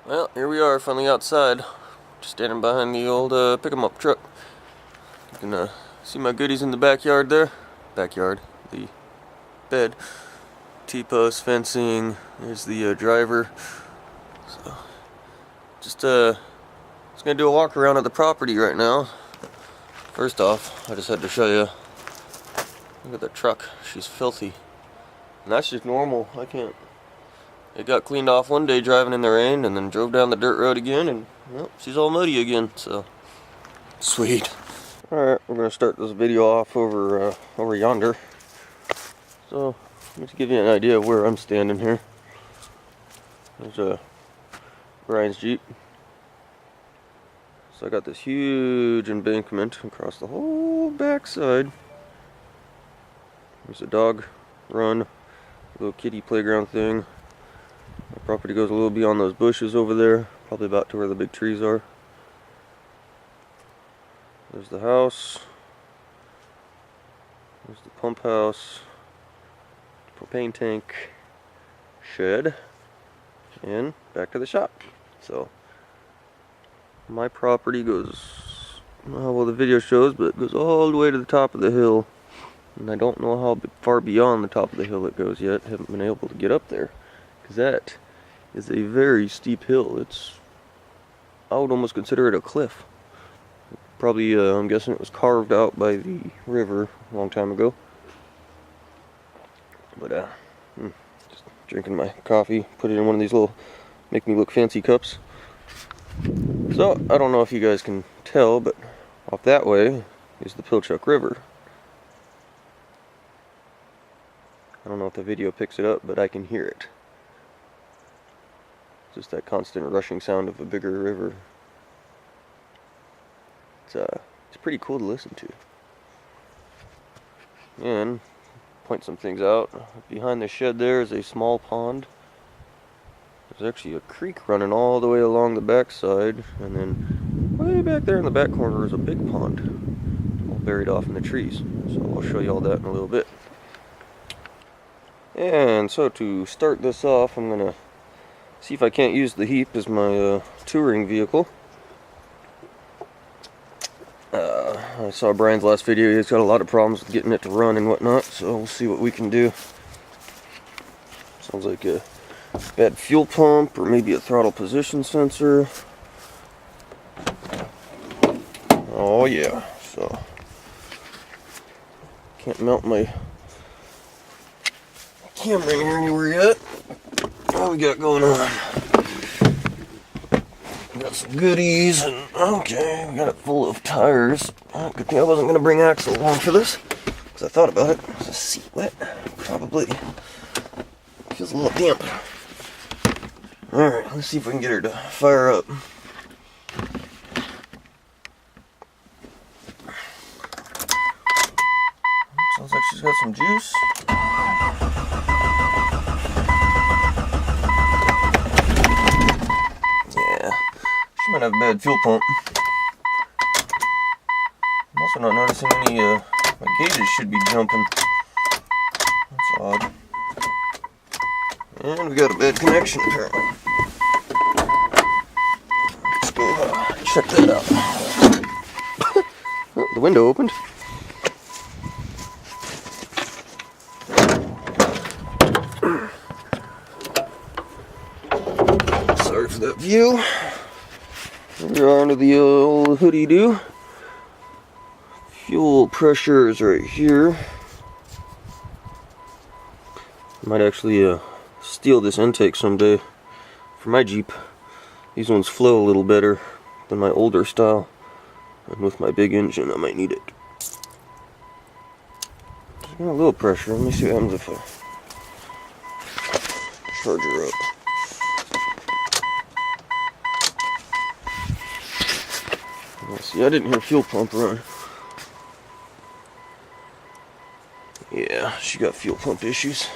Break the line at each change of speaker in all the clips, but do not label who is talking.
Well, here we are, finally outside. Just standing behind the old pick-em-up truck. You can see my goodies in the backyard there. Backyard, the bed. T-post, fencing, there's the driver. So, just gonna do a walk around at the property right now. First off, I just had to show you. Look at the truck, she's filthy. And that's just normal, I can't. It got cleaned off one day driving in the rain, and then drove down the dirt road again, and well, she's all muddy again, so sweet. Alright, we're gonna start this video off over yonder. So, just to give you an idea of where I'm standing here. There's Brian's Jeep. So I got this huge embankment across the whole backside. There's a dog run, little kiddie playground thing. My property goes a little beyond those bushes over there, probably about to where the big trees are. There's the house. There's the pump house, propane tank, shed, and back to the shop. So my property goes, I don't know how well the video shows, but it goes all the way to the top of the hill. And I don't know how far beyond the top of the hill it goes yet. Haven't been able to get up there, because that is a very steep hill. I would almost consider it a cliff. Probably, I'm guessing it was carved out by the river a long time ago. But, just drinking my coffee, put it in one of these little make me look fancy cups. So, I don't know if you guys can tell, but off that way is the Pilchuck River. I don't know if the video picks it up, but I can hear it. Just that constant rushing sound of a bigger river. It's pretty cool to listen to. And point some things out. Behind the shed there is a small pond. There's actually a creek running all the way along the backside, and then way back there in the back corner is a big pond, all buried off in the trees. So I'll show you all that in a little bit. And so to start this off, I'm gonna see if I can't use the Heap as my touring vehicle. I saw Brian's last video. He's got a lot of problems with getting it to run and whatnot, so we'll see what we can do. Sounds like a bad fuel pump, or maybe a throttle position sensor. Oh yeah, so can't mount my camera in here anywhere yet. What we got going on? Got some goodies, and okay, we got it full of tires. Good thing I wasn't going to bring Axel along for this, because I thought about it. Is the seat wet? Probably. Feels a little damp. Alright, let's see if we can get her to fire up. Sounds like she's got some juice. Yeah, she might have a bad fuel pump. I'm also not noticing any, my gauges should be jumping. That's odd. And we got a bad connection apparently. Let's go check that out. Oh, the window opened. Sorry for that view. Here we are under the old hoodie-doo. Fuel pressure is right here. Might actually steal this intake someday for my Jeep. These ones flow a little better than my older style, and with my big engine I might need it. Just got a little pressure. Let me see what happens if I charge her up. Let's see, I didn't hear fuel pump run. Yeah, she got fuel pump issues.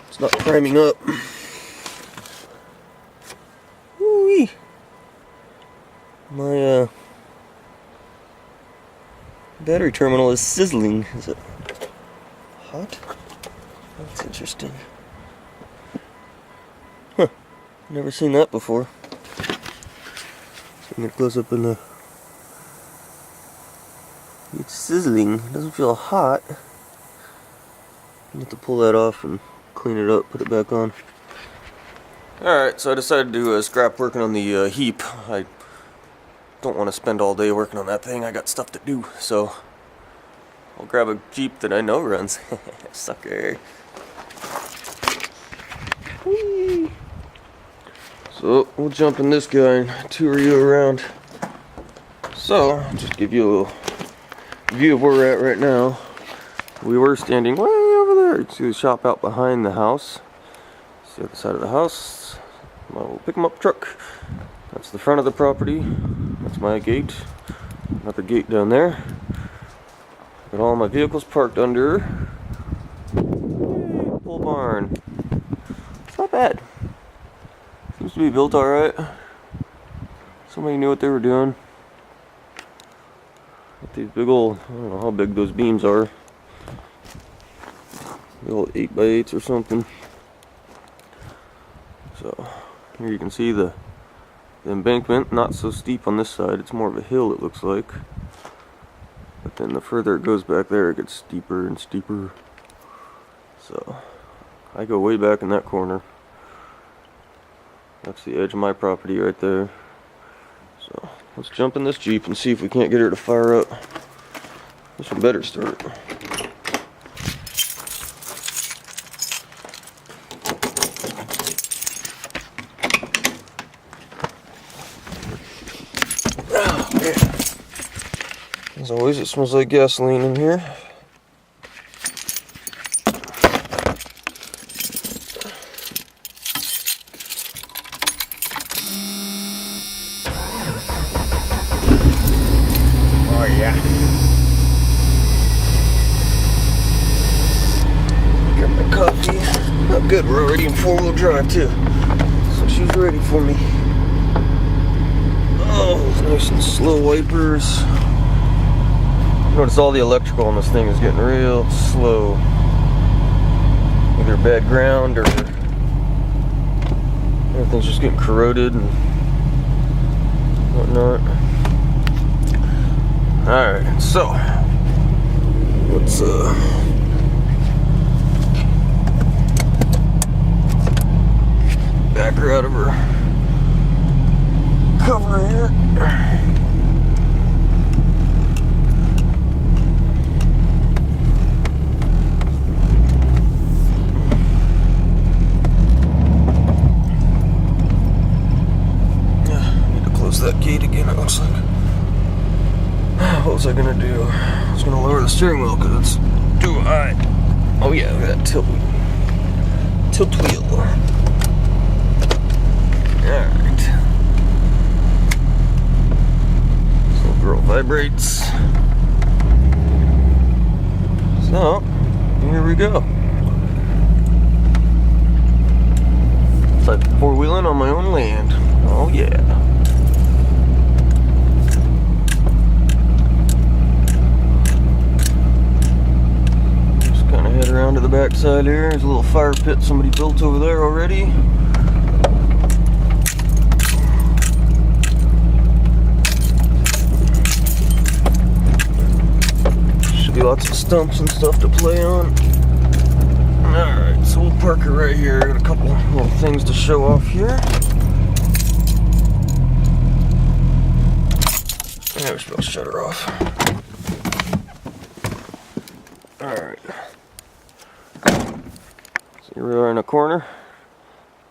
It's not priming up. Woo-wee. My battery terminal is sizzling. Is it hot? That's interesting. Huh. Never seen that before. So I'm gonna close up in the. It's sizzling. It doesn't feel hot. I have to pull that off and clean it up, put it back on. Alright, so I decided to scrap working on the heap. I don't want to spend all day working on that thing. I got stuff to do, so I'll grab a Jeep that I know runs. Sucker. Whee. So we'll jump in this guy and tour you around. So, I'll just give you a view of where we're at right now. We were standing way over there. You can see the shop out behind the house. It's the other side of the house. My little pick-em-up truck. That's the front of the property. That's my gate. Another gate down there. Got all my vehicles parked under. Pole barn. It's not bad. Seems to be built alright. Somebody knew what they were doing. Got these big old, I don't know how big those beams are. Big old 8x8s or something. So, here you can see the embankment, not so steep on this side. It's more of a hill, it looks like. But then the further it goes back there, it gets steeper and steeper. So, I go way back in that corner. That's the edge of my property right there. So, let's jump in this Jeep and see if we can't get her to fire up. This one better start. Oh, man. As always, it smells like gasoline in here. Oh yeah. Got my coffee. Oh good, we're already in 4-wheel drive too. So she's ready for me. Oh, nice and slow wipers. Notice all the electrical on this thing is getting real slow. Either bad ground or everything's just getting corroded and whatnot. Alright, so let's back her out of her cover here. That gate again, it looks like. What was I gonna do? I was gonna lower the steering wheel because it's too high. Oh yeah, look at that tilt wheel. Alright. This little girl vibrates. So, here we go. It's like 4-wheeling on my own land. Oh yeah. Head around to the back side here. There's a little fire pit somebody built over there already. Should be lots of stumps and stuff to play on. Alright, so we'll park her right here. Got a couple little things to show off here. There, we're supposed to shut her off. Alright. Here we are in a corner.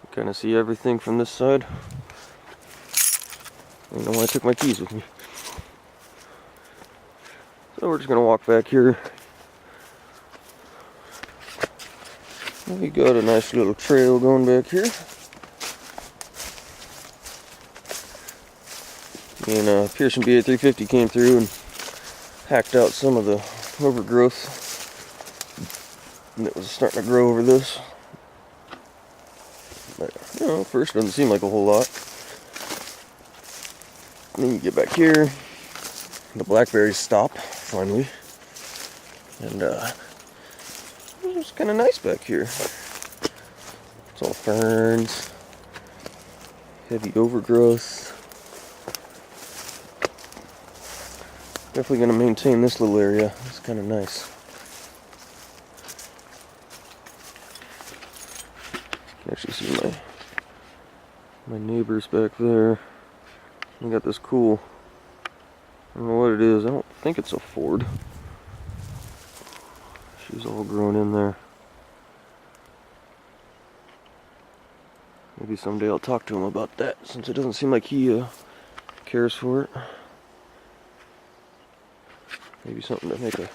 You kind of see everything from this side. I don't know why I took my keys with me. So we're just going to walk back here. We got a nice little trail going back here. And Pearson BA350 came through and hacked out some of the overgrowth that was starting to grow over this. But, you know, first doesn't seem like a whole lot. And then you get back here, the blackberries stop, finally. And, it's kind of nice back here. It's all ferns. heavy overgrowth. Definitely going to maintain this little area. It's kind of nice. You can actually see my neighbors back there. I got this cool, I don't know what it is. I don't think it's a Ford. She's all grown in there. Maybe someday I'll talk to him about that, since it doesn't seem like he cares for it. Maybe something to make a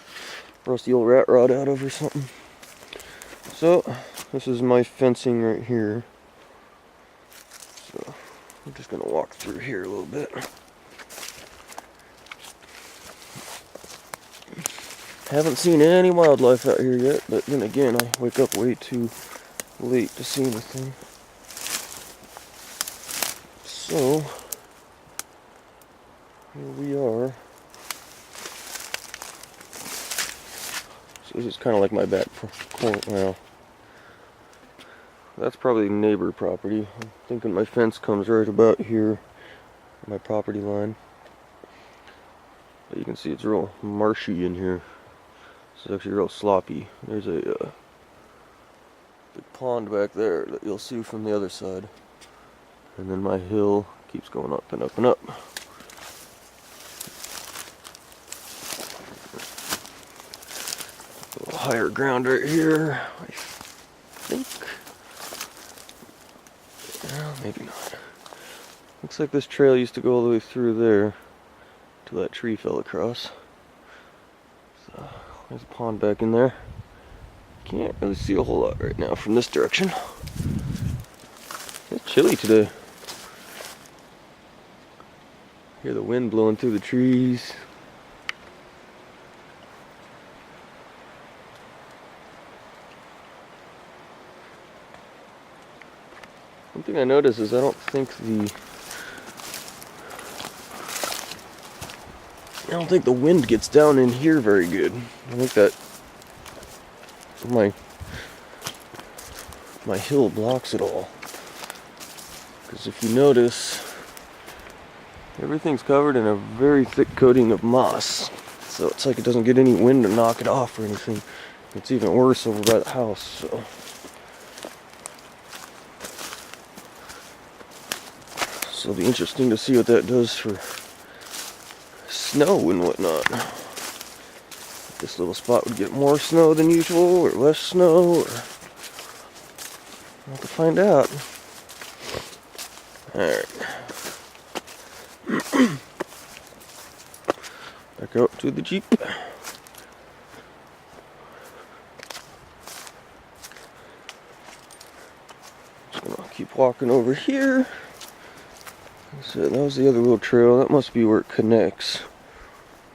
rusty old rat rod out of or something. So, this is my fencing right here. So, I'm just going to walk through here a little bit. Haven't seen any wildlife out here yet, but then again, I wake up way too late to see anything. So, here we are. So this is kind of like my back corner. Well, that's probably neighbor property. I'm thinking my fence comes right about here, my property line. But you can see it's real marshy in here. It's actually real sloppy. There's a big pond back there that you'll see from the other side. And then my hill keeps going up and up and up. A little higher ground right here, I think. Well, maybe not. Looks like this trail used to go all the way through there till that tree fell across. So there's a pond back in there. Can't really see a whole lot right now from this direction. It's chilly today. Hear the wind blowing through the trees. One thing I noticed is I don't think the wind gets down in here very good. I think that my hill blocks it all. Because if you notice, everything's covered in a very thick coating of moss. So it's like it doesn't get any wind to knock it off or anything. It's even worse over by the house, so. So it'll be interesting to see what that does for snow and whatnot. If this little spot would get more snow than usual, or less snow, or we'll have to find out. Alright. Back out to the Jeep. Just gonna keep walking over here. So that was the other little trail. That must be where it connects.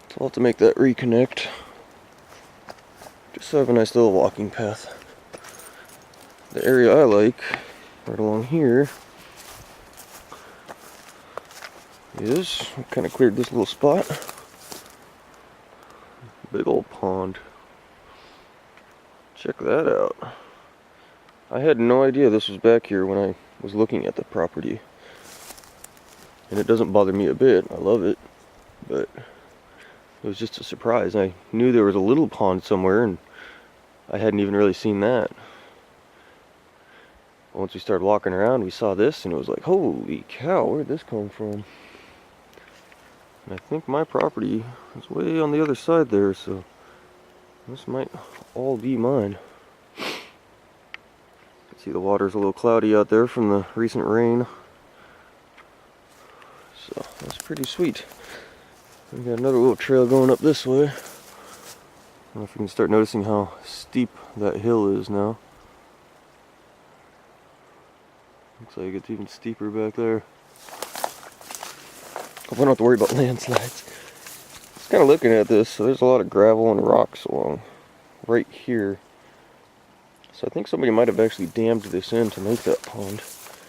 So I'll have to make that reconnect. Just so I have a nice little walking path. The area I like, right along here, is, I kind of cleared this little spot. Big old pond. Check that out. I had no idea this was back here when I was looking at the property. And it doesn't bother me a bit. I love it. But it was just a surprise. I knew there was a little pond somewhere and I hadn't even really seen that. Once we started walking around, we saw this and it was like, holy cow, where'd this come from? And I think my property is way on the other side there, so this might all be mine. You can see the water's a little cloudy out there from the recent rain. So that's pretty sweet. We got another little trail going up this way. I don't know if you can start noticing how steep that hill is now. Looks like it's even steeper back there. Hope I don't have to worry about landslides. Just kind of looking at this, so there's a lot of gravel and rocks along right here. So I think somebody might have actually dammed this in to make that pond.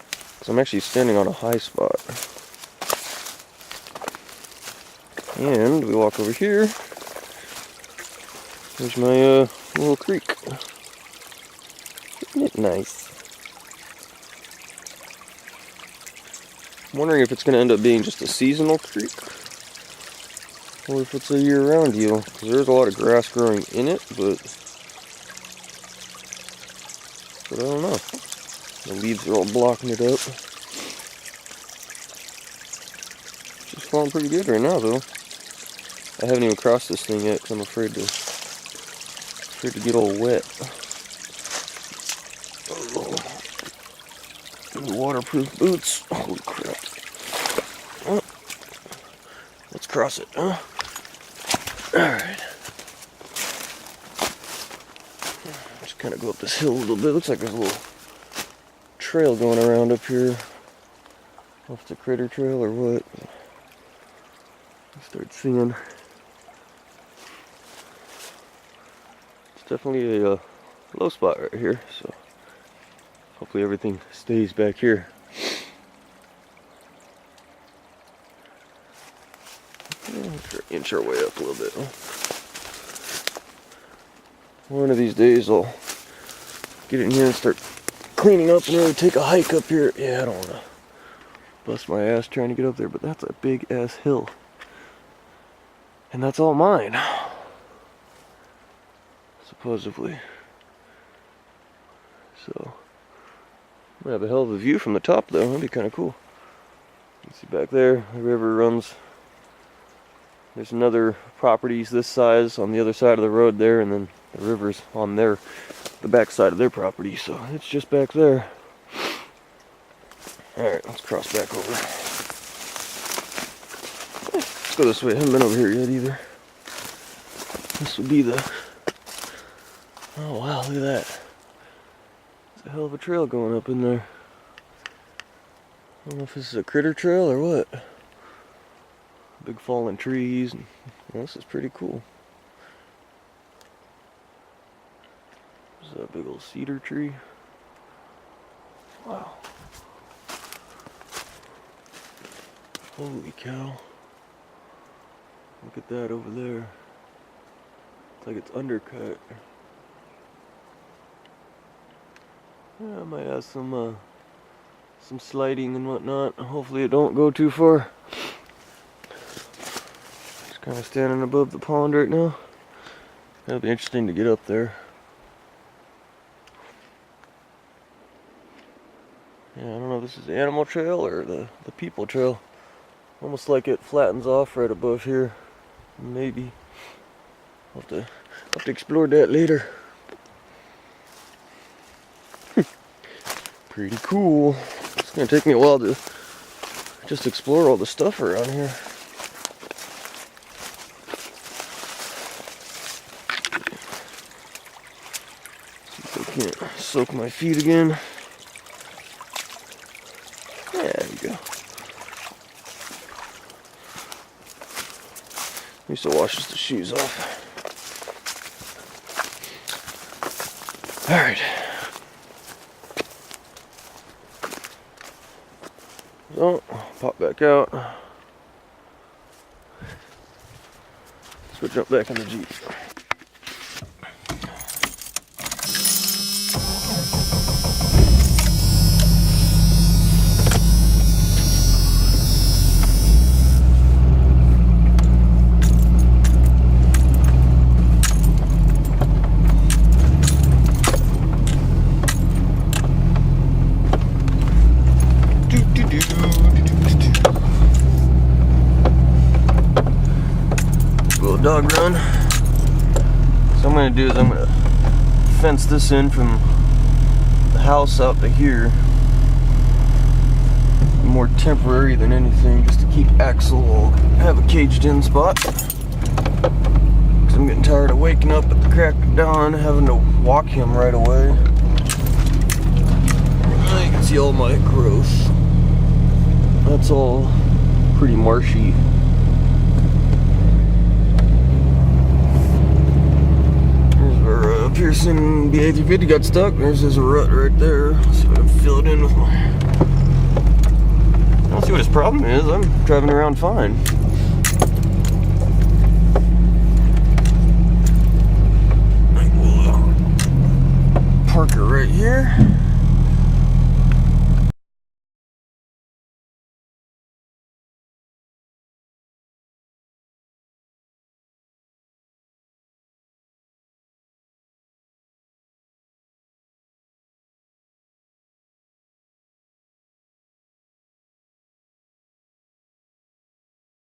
Because I'm actually standing on a high spot. And we walk over here. There's my little creek. Isn't it nice? wondering if it's going to end up being just a seasonal creek or if it's a year-round deal, because there's a lot of grass growing in it, but I don't know. The leaves are all blocking it up. It's falling pretty good right now, though. I haven't even crossed this thing yet, because I'm afraid to get all wet. Oh. Waterproof boots. Holy crap. Oh. Let's cross it, huh? Alright. Just kind of go up this hill a little bit. Looks like there's a little trail going around up here. Off the critter trail or what? Start seeing. It's definitely a low spot right here, so hopefully everything stays back here. Inch our way up a little bit. One of these days I'll get in here and start cleaning up and really take a hike up here. Yeah, I don't want to bust my ass trying to get up there, but that's a big ass hill. And that's all mine. Supposedly. So, I have a hell of a view from the top though. That'd be kind of cool. You can see back there, the river runs. There's another properties this size on the other side of the road there, and then the river's on the back side of their property, so it's just back there. Alright, let's cross back over. Let's go this way. I haven't been over here yet either. This would be the... Oh wow, look at that. There's a hell of a trail going up in there. I don't know if this is a critter trail or what. Big fallen trees. And, well, this is pretty cool. There's a big old cedar tree. Wow. Holy cow. Look at that over there. It's like it's undercut. Yeah, I might have some sliding and whatnot. Hopefully it don't go too far. Kind of standing above the pond right now. That'll be interesting to get up there. Yeah, I don't know if this is the animal trail or the people trail. Almost like it flattens off right above here. Maybe. I'll have to explore that later. Pretty cool. It's gonna take me a while to just explore all the stuff around here. Can't soak my feet again. There we go. I used to wash just the shoes off. Alright. So, pop back out. Let's go jump back in the Jeep. Dog run. So I'm going to do is I'm going to fence this in from the house out to here. More temporary than anything, just to keep Axel have a caged in spot. Because I'm getting tired of waking up at the crack of dawn, having to walk him right away. You can see all my growth. That's all pretty marshy. Pearson BA350 got stuck. There's a rut right there. So I'm gonna fill it in with my... I don't see what his problem is. I'm driving around fine. I will park her right here.